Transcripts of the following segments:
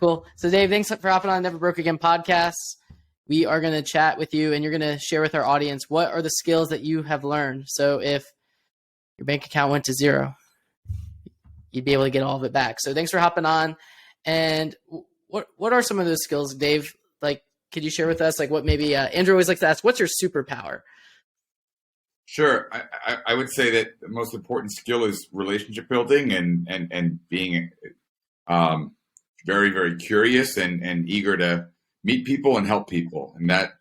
Cool. So Dave, thanks for hopping on Never Broke Again podcast. We are going to chat with you and you're going to share with our audience, what are the skills that you have learned? So if your bank account went to zero, you'd be able to get all of it back. So thanks for hopping on. And what are some of those skills, Dave? Like, could you share with us, like, what maybe Andrew always likes to ask, what's your superpower? Sure. I would say that the most important skill is relationship building and being very, very curious and eager to meet people and help people. And that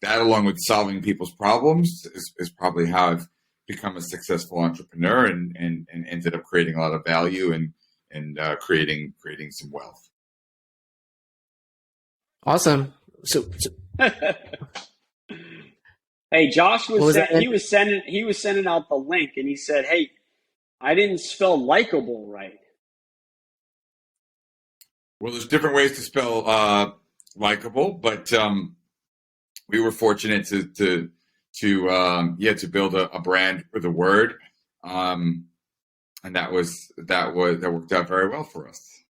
along with solving people's problems is probably how I've become a successful entrepreneur and ended up creating a lot of value and creating some wealth. Awesome. So hey, Josh he was sending out the link and he said, "Hey, I didn't spell likable right." Well, there's different ways to spell likable, but we were fortunate to build a brand with a word, and that worked out very well for us.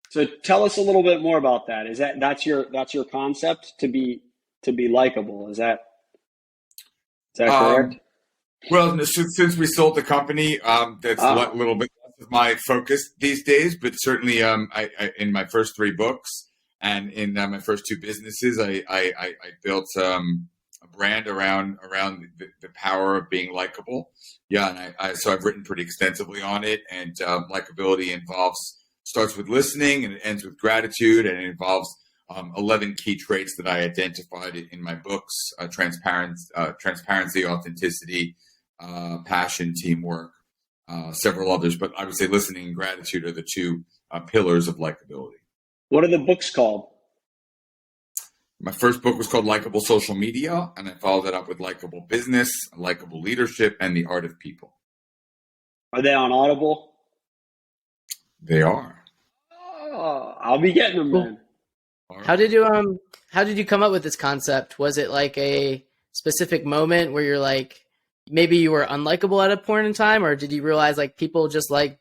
So tell us a little bit more about that. That's your concept, to be likable? Is that correct? Well, since we sold the company, that's a little bit less of my focus these days. But certainly, I in my first 3 books and in my first 2 businesses, I built a brand around the power of being likable. Yeah, and so I've written pretty extensively on it. And likability starts with listening and it ends with gratitude, and it involves 11 key traits that I identified in my books: transparency, authenticity, passion, teamwork, several others. But I would say listening and gratitude are the 2 pillars of likability. What are the books called? My first book was called Likeable Social Media, and I followed it up with Likeable Business, Likeable Leadership, and The Art of People. Are they on Audible? They are. Oh, I'll be getting them then. Right. How did you come up with this concept? Was it like a specific moment where you're like, maybe you were unlikable at a point in time, or did you realize like people just like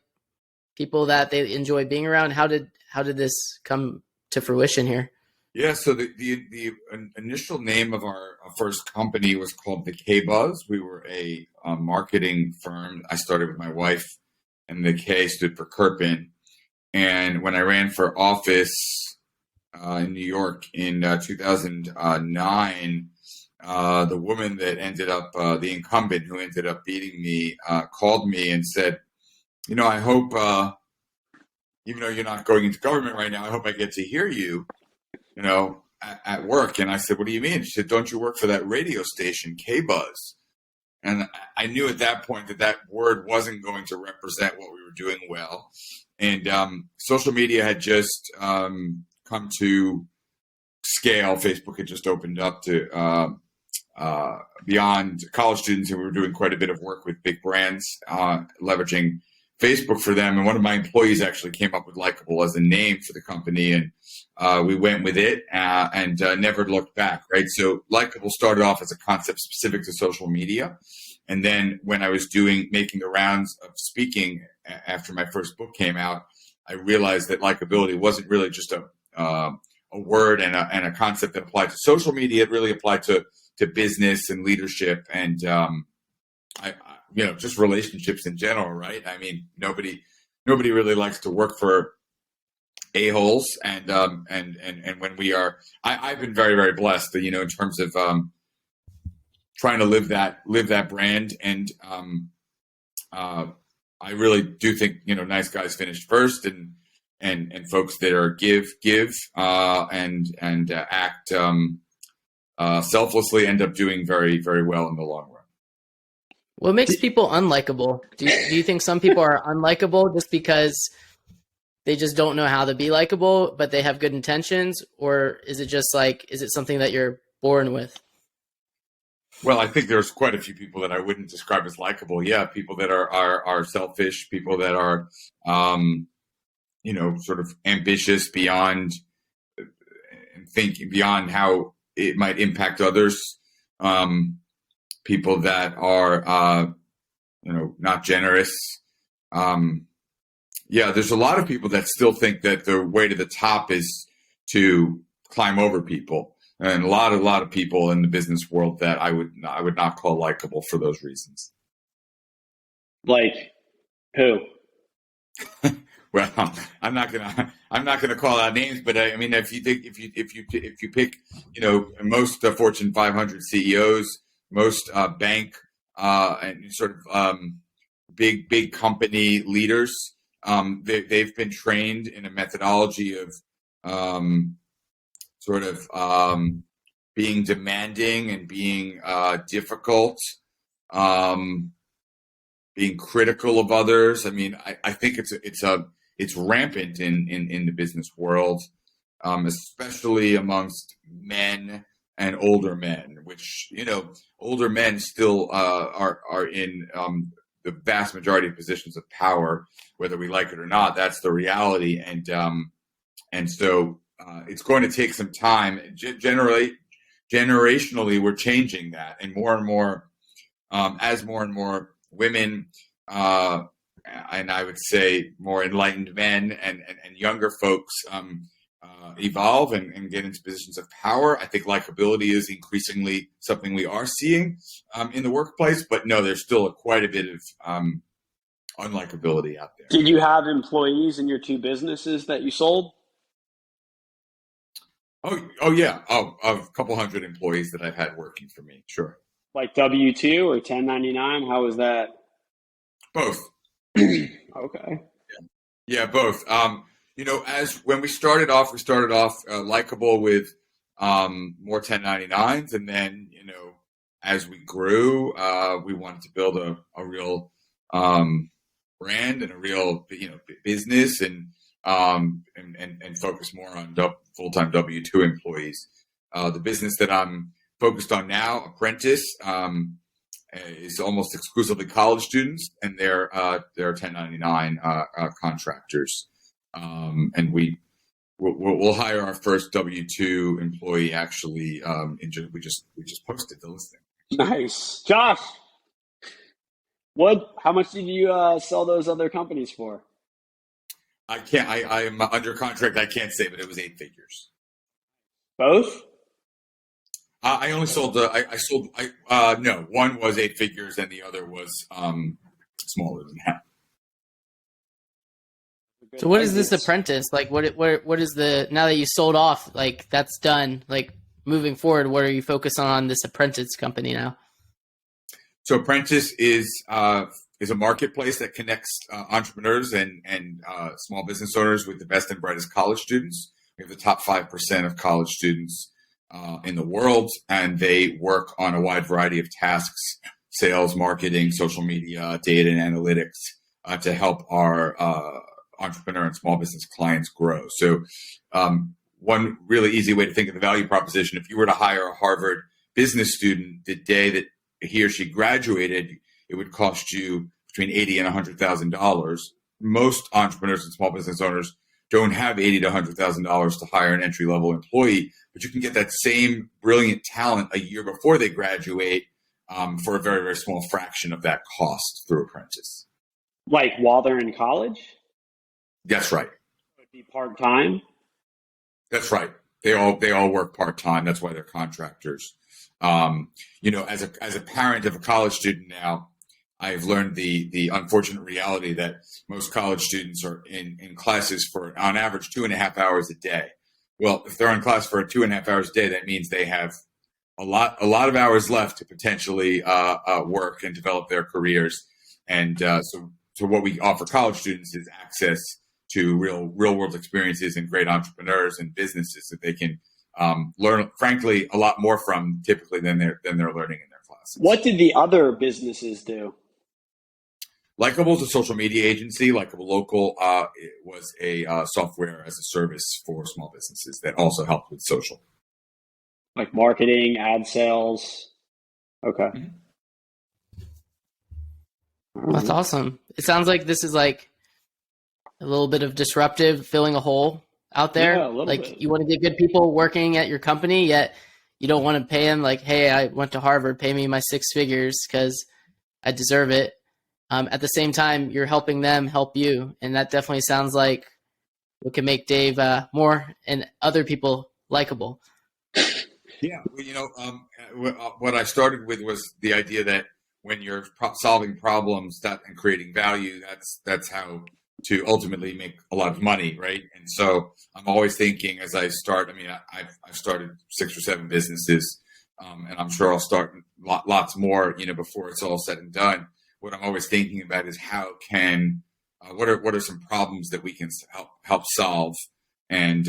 people that they enjoy being around? How did this come to fruition here? Yeah, so the initial name of our first company was called the K-Buzz. We were a marketing firm. I started with my wife, and the K stood for Kerpen. And when I ran for office in New York in 2009, the woman that ended up, the incumbent who ended up beating me, called me and said, I hope, even though you're not going into government right now, I hope I get to hear you, at work. And I said, what do you mean? She said, don't you work for that radio station, K-Buzz? And I knew at that point that word wasn't going to represent what we were doing well. And social media had just come to scale. Facebook had just opened up to beyond college students, and we were doing quite a bit of work with big brands, leveraging Facebook for them. And one of my employees actually came up with Likeable as a name for the company, and we went with it and never looked back, right? So Likeable started off as a concept specific to social media. And then when I was making the rounds of speaking after my first book came out, I realized that likability wasn't really just a word and a concept that applied to social media. It really applied to business and leadership and just relationships in general, right? I mean, nobody really likes to work for a-holes, and when we are, I've been very, very blessed, in terms of trying to live that brand, and I really do think nice guys finish first, and folks that are give and act selflessly end up doing very, very well in the long run. What makes people unlikable? Do you think some people are unlikable just because they just don't know how to be likable, but they have good intentions? Or is it just is it something that you're born with? Well, I think there's quite a few people that I wouldn't describe as likable. Yeah, people that are selfish, people that are, sort of ambitious beyond and thinking beyond how it might impact others. People that are, not generous. Yeah, there's a lot of people that still think that the way to the top is to climb over people, and a lot of people in the business world that I would not call likable for those reasons. Like who? Well, I'm not gonna call out names, but I mean, if you pick, most Fortune 500 CEOs, most bank and sort of big company leaders, they've been trained in a methodology of being demanding and being difficult, being critical of others. I mean, I think it's rampant in the business world, especially amongst men and older men, which, older men still are in the vast majority of positions of power, whether we like it or not. That's the reality. And so it's going to take some time. Generationally, we're changing that, and more, as more and more women, and I would say more enlightened men and younger folks evolve and get into positions of power. I think likability is increasingly something we are seeing in the workplace, but no, there's still quite a bit of unlikability out there. Did you have employees in your two businesses that you sold? Oh yeah. A couple hundred employees that I've had working for me. Sure. Like W-2 or 1099? How was that? Both. Okay. Yeah, both. As when we started off likable with more 1099s, and then as we grew, we wanted to build a real brand and a real business, and focus more on full-time W-2 employees. The business that I'm focused on now, Apprentice, is almost exclusively college students, and they're 1099 contractors. And we'll hire our first W-2 employee. Actually, we just posted the listing. Nice, Josh. How much did you sell those other companies for? I can't. I am under contract. I can't say, but it was 8 figures. Both? I only sold no, one was 8 figures and the other was smaller than that. So what is this Apprentice? Like what is now that you sold off, like that's done, like moving forward, what are you focused on this Apprentice company now? So Apprentice is a marketplace that connects entrepreneurs and small business owners with the best and brightest college students. We have the top 5% of college students in the world, and they work on a wide variety of tasks: sales, marketing, social media, data and analytics, to help our entrepreneur and small business clients grow. So one really easy way to think of the value proposition: if you were to hire a Harvard business student the day that he or she graduated, it would cost you between $80,000 and $100,000. Most entrepreneurs and small business owners don't have $80,000 to $100,000 to hire an entry-level employee, but you can get that same brilliant talent a year before they graduate for a very, very small fraction of that cost through Apprentice. Like while they're in college? That's right. It would be part-time? That's right. They all work part-time. That's why they're contractors. As a parent of a college student now, I've learned the unfortunate reality that most college students are in classes for, on average, 2.5 hours a day. Well, if they're in class for 2.5 hours a day, that means they have a lot of hours left to potentially work and develop their careers. And so what we offer college students is access to real world experiences and great entrepreneurs and businesses that they can learn, frankly, a lot more from typically than they're learning in their classes. What did the other businesses do? Likeable is a social media agency. Likeable Local was a software as a service for small businesses that also helped with social. Like marketing, ad sales. Okay. Mm-hmm. That's awesome. It sounds like this is like a little bit of disruptive, filling a hole out there. Yeah, a little bit. You want to get good people working at your company, yet you don't want to pay them like, hey, I went to Harvard, pay me my 6 figures because I deserve it. at the same time, you're helping them help you. And that definitely sounds like what can make Dave more and other people likable. Yeah, what I started with was the idea that when you're solving problems and creating value, that's how to ultimately make a lot of money, right? And so I'm always thinking as I start. I mean, I've started 6 or 7 businesses, and I'm sure I'll start lots more, before it's all said and done. What I'm always thinking about is how can what are some problems that we can help solve, and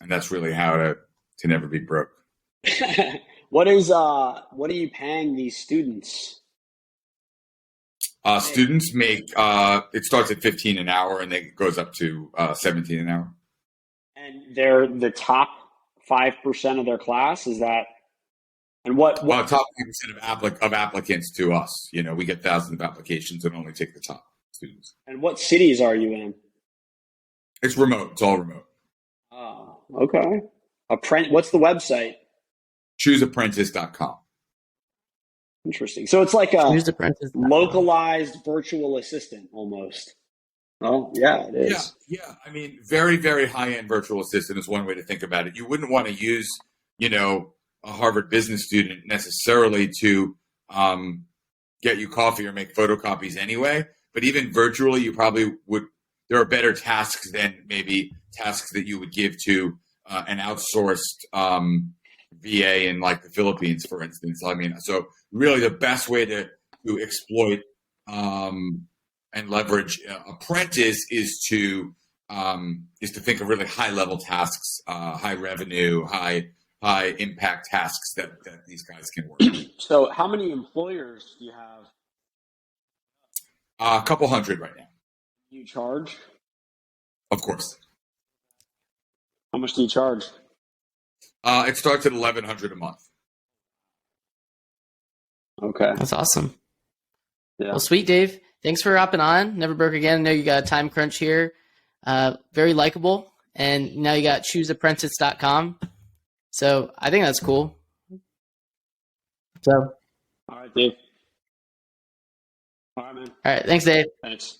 that's really how to never be broke. What are you paying these students? Students make it starts at 15 an hour and then it goes up to 17 an hour. And they're the top 5% of their class. Is that? And what top 5% of applicants to us? We get thousands of applications and only take the top students. And what cities are you in? It's remote. It's all remote. Oh, okay. What's the website? ChooseApprentice.com. Interesting. So it's like a localized virtual assistant almost. Oh, yeah, it is. Yeah. I mean, very, very high-end virtual assistant is one way to think about it. You wouldn't want to use, a Harvard business student necessarily to get you coffee or make photocopies anyway. But even virtually, you probably would. There are better tasks than maybe tasks that you would give to an outsourced VA in like the Philippines, for instance. I mean, so really the best way to exploit and leverage Apprentice is to think of really high level tasks, high revenue, high impact tasks that these guys can work. So how many employers do you have? A couple hundred right now. Do you charge? Of course. How much do you charge? It starts at $1,100 a month. Okay. That's awesome. Yeah. Well, sweet, Dave. Thanks for hopping on. Never broke again. I know you got a time crunch here. Very likable. And now you got chooseapprentice.com. So I think that's cool. So. All right, Dave. All right, man. All right. Thanks, Dave. Thanks.